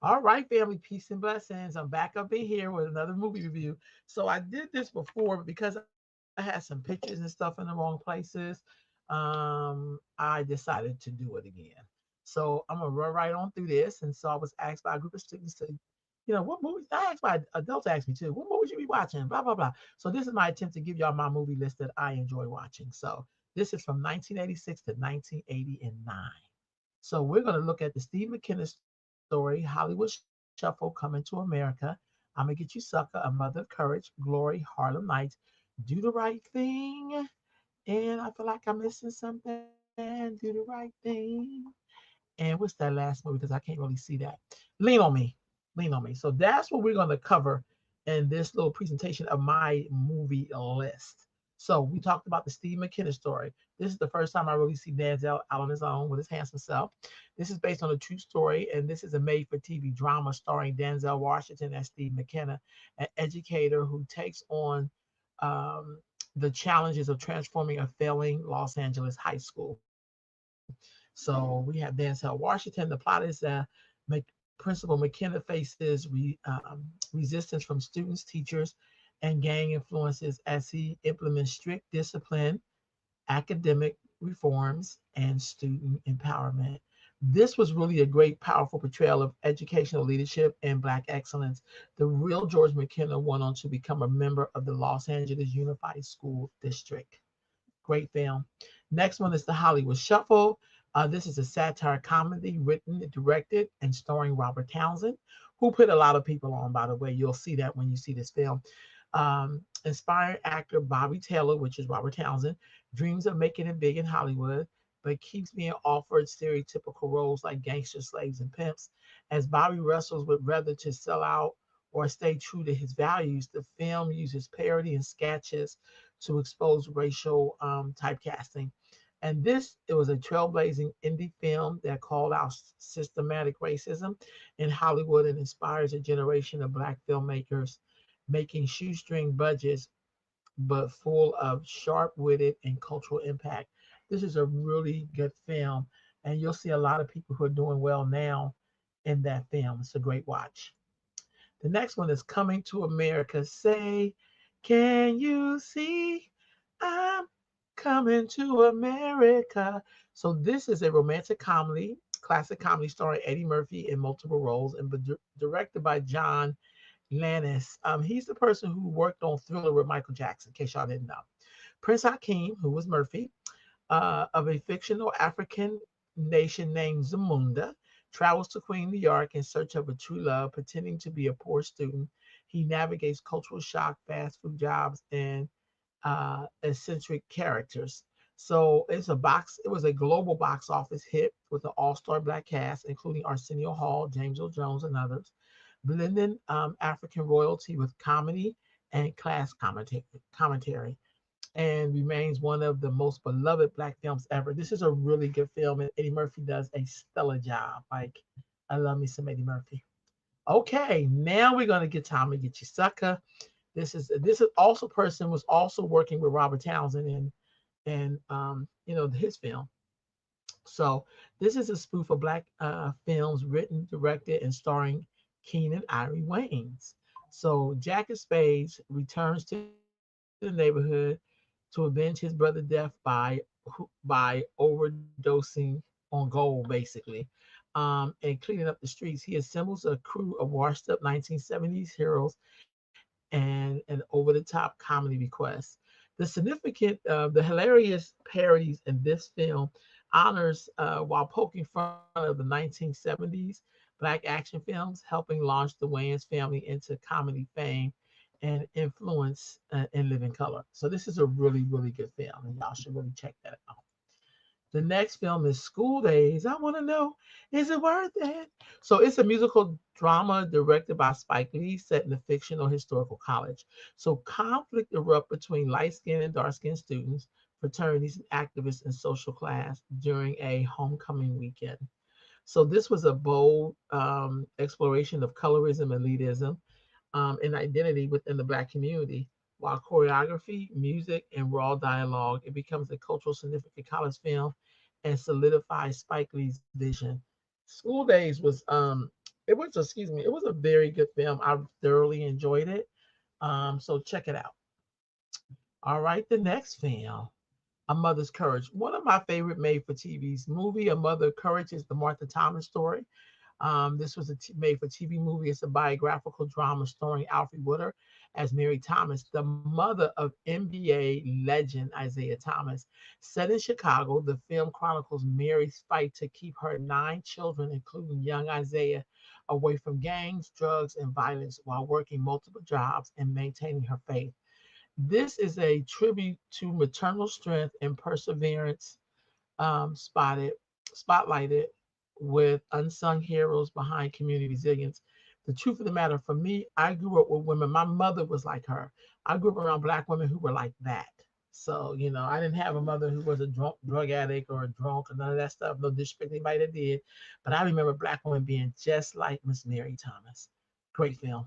All right, family, peace and blessings. I'm back up in here with another movie review. So I did this before, but because I had some pictures and stuff in the wrong places, I decided to do it again. So I'm gonna run right on through this. And so I was asked by a group of students to, what movies? I asked by adults asked me too. What movies you be watching? Blah blah blah. So this is my attempt to give y'all my movie list that I enjoy watching. So this is from 1986 to 1989. So we're going to look at the Steve McKenna story, Hollywood Shuffle, Coming to America. I'm gonna get you sucker, A Mother of Courage, Glory, Harlem Nights, Do the Right Thing, and I feel like I'm missing something. Do the Right Thing, and what's that last movie? Because I can't really see that. Lean on Me, Lean on Me. So that's what we're gonna cover in this little presentation of my movie list. So we talked about the Steve McKenna story. This is the first time I really see Denzel out on his own with his handsome self. This is based on a true story, and this is a made-for-TV drama starring Denzel Washington as Steve McKenna, an educator who takes on um, the challenges of transforming a failing Los Angeles high school. So we have Denzel Washington. The plot is that Principal McKenna faces resistance from students, teachers, and gang influences as he implements strict discipline, academic reforms, and student empowerment. This was really a great, powerful portrayal of educational leadership and Black excellence. The real George McKenna went on to become a member of the Los Angeles Unified School District. Great film. Next one is The Hollywood Shuffle. This is a satire comedy written, directed, and starring Robert Townsend, who put a lot of people on, by the way. You'll see that when you see this film. Inspired actor Bobby Taylor, which is Robert Townsend, dreams of making it big in Hollywood, but keeps being offered stereotypical roles like gangsters, slaves, and pimps. As Bobby wrestles with whether to sell out or stay true to his values, the film uses parody and sketches to expose racial typecasting. And this, it was a trailblazing indie film that called out systematic racism in Hollywood and inspires a generation of Black filmmakers making shoestring budgets but full of sharp-witted and cultural impact. This is a really good film, and you'll see a lot of people who are doing well now in that film. It's a great watch. The next one is Coming to America. Say, can you see I'm coming to America? So this is a romantic comedy, classic comedy starring Eddie Murphy in multiple roles and directed by John Lannis. He's the person who worked on Thriller with Michael Jackson, in case y'all didn't know. Prince Hakeem, who was Murphy, of a fictional African nation named Zamunda, travels to Queen, New York in search of a true love, pretending to be a poor student. He navigates cultural shock, fast food jobs, and eccentric characters. So it was a global box office hit with an all-star Black cast, including Arsenio Hall, James Earl Jones, and others, blending African royalty with comedy and class commentary, and remains one of the most beloved Black films ever. This is a really good film, and Eddie Murphy does a stellar job. Like, I love me some Eddie Murphy. Okay, now we're gonna get Time to Get You Sucker. This is also person was also working with Robert Townsend in his film. So this is a spoof of Black films written, directed, and starring Keenan Ivory Wayans. So Jack of Spades returns to the neighborhood to avenge his brother's death by overdosing on gold, basically, and cleaning up the streets. He assembles a crew of washed up 1970s heroes and an over the top comedy request. The hilarious parodies in this film honors while poking fun of the 1970s Black action films, helping launch the Wayans family into comedy fame and influence in Living Color. So this is a really, really good film, and y'all should really check that out. The next film is School Days. I want to know, is it worth it? So it's a musical drama directed by Spike Lee set in a fictional historical college. So conflict erupt between light-skinned and dark-skinned students, fraternities, and activists in social class during a homecoming weekend. So this was a bold exploration of colorism, elitism, and identity within the Black community. While choreography, music, and raw dialogue, it becomes a cultural significant college film and solidifies Spike Lee's vision. School Days was It was, excuse me, it was a very good film. I thoroughly enjoyed it. So check it out. All right, the next film, A Mother's Courage. One of my favorite made-for-TV's movie, A Mother of Courage, is the Martha Thomas story. This was a made-for-TV movie. It's a biographical drama starring Alfre Woodard as Mary Thomas, the mother of NBA legend Isaiah Thomas. Set in Chicago, the film chronicles Mary's fight to keep her 9 children, including young Isaiah, away from gangs, drugs, and violence while working multiple jobs and maintaining her faith. This is a tribute to maternal strength and perseverance, spotted spotlighted with unsung heroes behind community resilience. The truth of the matter, for me, I grew up with women. My mother was like her. I grew up around Black women who were like that. So, I didn't have a mother who was a drug addict or a drunk or none of that stuff. No disrespect to anybody that did. But I remember Black women being just like Miss Mary Thomas. Great film.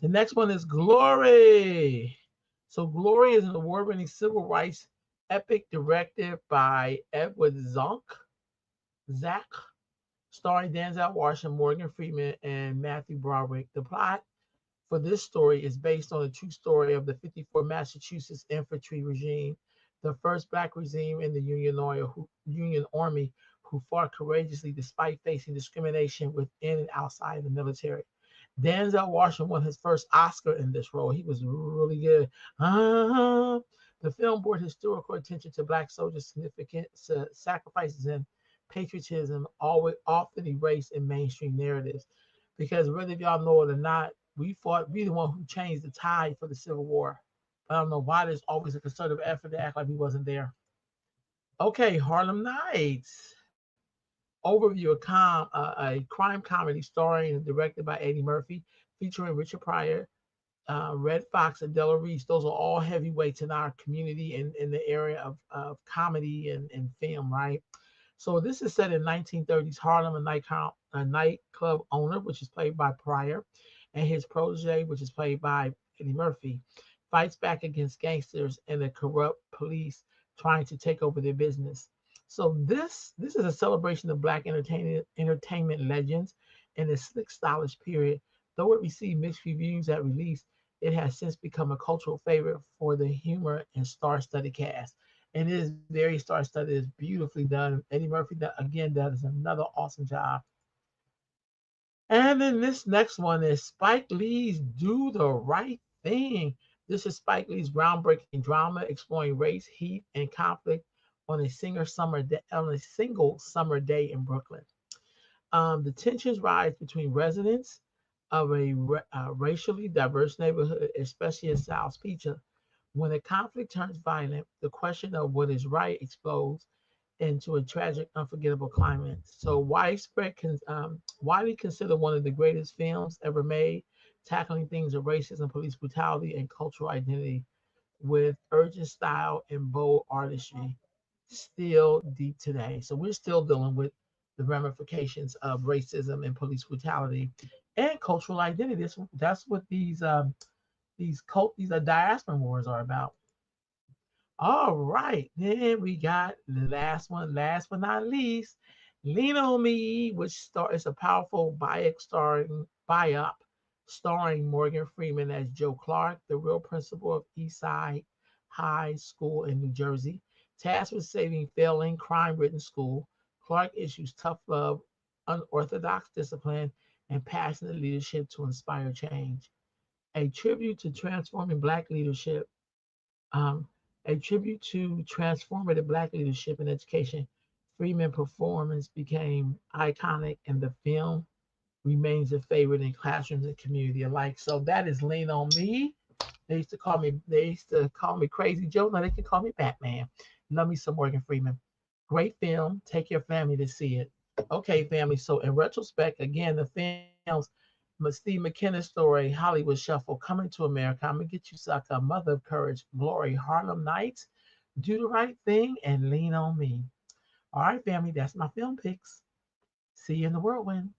The next one is Glory. So Glory is an award-winning civil rights epic directed by Edward Zach, starring Denzel Washington, Morgan Freeman, and Matthew Broderick. The plot for this story is based on a true story of the 54 Massachusetts infantry regime, the first Black regime in the Union Army who fought courageously despite facing discrimination within and outside the military. Denzel Washington won his first Oscar in this role. He was really good. The film brought historical attention to Black soldiers' significant sacrifices and patriotism, always often erased in mainstream narratives. Because whether y'all know it or not, we the one who changed the tide for the Civil War. I don't know why there's always a concerted effort to act like we wasn't there. Okay, Harlem Nights. Overview, a crime comedy starring and directed by Eddie Murphy, featuring Richard Pryor, Red Fox, and Della Reese. Those are all heavyweights in our community and in the area of comedy and film, right? So this is set in 1930s Harlem, a nightclub owner, which is played by Pryor, and his protege, which is played by Eddie Murphy, fights back against gangsters and the corrupt police trying to take over their business. So this is a celebration of Black entertainment legends in the slick, stylish period. Though it received mixed reviews at release, it has since become a cultural favorite for the humor and star-studded cast. And it is very star-studded. It's beautifully done. Eddie Murphy, again, does another awesome job. And then this next one is Spike Lee's Do the Right Thing. This is Spike Lee's groundbreaking drama exploring race, heat, and conflict on a single summer day in Brooklyn. The tensions rise between residents of a racially diverse neighborhood, especially in South Peach. When the conflict turns violent, the question of what is right explodes into a tragic, unforgettable climax. So widely considered one of the greatest films ever made, tackling themes of racism, police brutality, and cultural identity with urgent style and bold artistry, still deep today. So we're still dealing with the ramifications of racism and police brutality and cultural identity. That's what these diaspora wars are about. All right, then we got the last one, last but not least, Lean on Me, is a powerful biop starring Morgan Freeman as Joe Clark, the real principal of Eastside High School in New Jersey. Tasked with saving failing crime-ridden school, Clark issues tough love, unorthodox discipline, and passionate leadership to inspire change. A tribute to transforming Black leadership um, a tribute to transformative Black leadership in education. Freeman's performance became iconic, and the film remains a favorite in classrooms and community alike. So that is Lean on Me. They used to call me Crazy Joe. Now they can call me Batman. Love me some Morgan Freeman. Great film. Take your family to see it. Okay, family. So in retrospect, again, the films, Steve McKenna's story, Hollywood Shuffle, Coming to America, I'm gonna get you sucker, Mother of Courage, Glory, Harlem Nights, Do the Right Thing, and Lean on Me. All right, family, that's my film picks. See you in the whirlwind.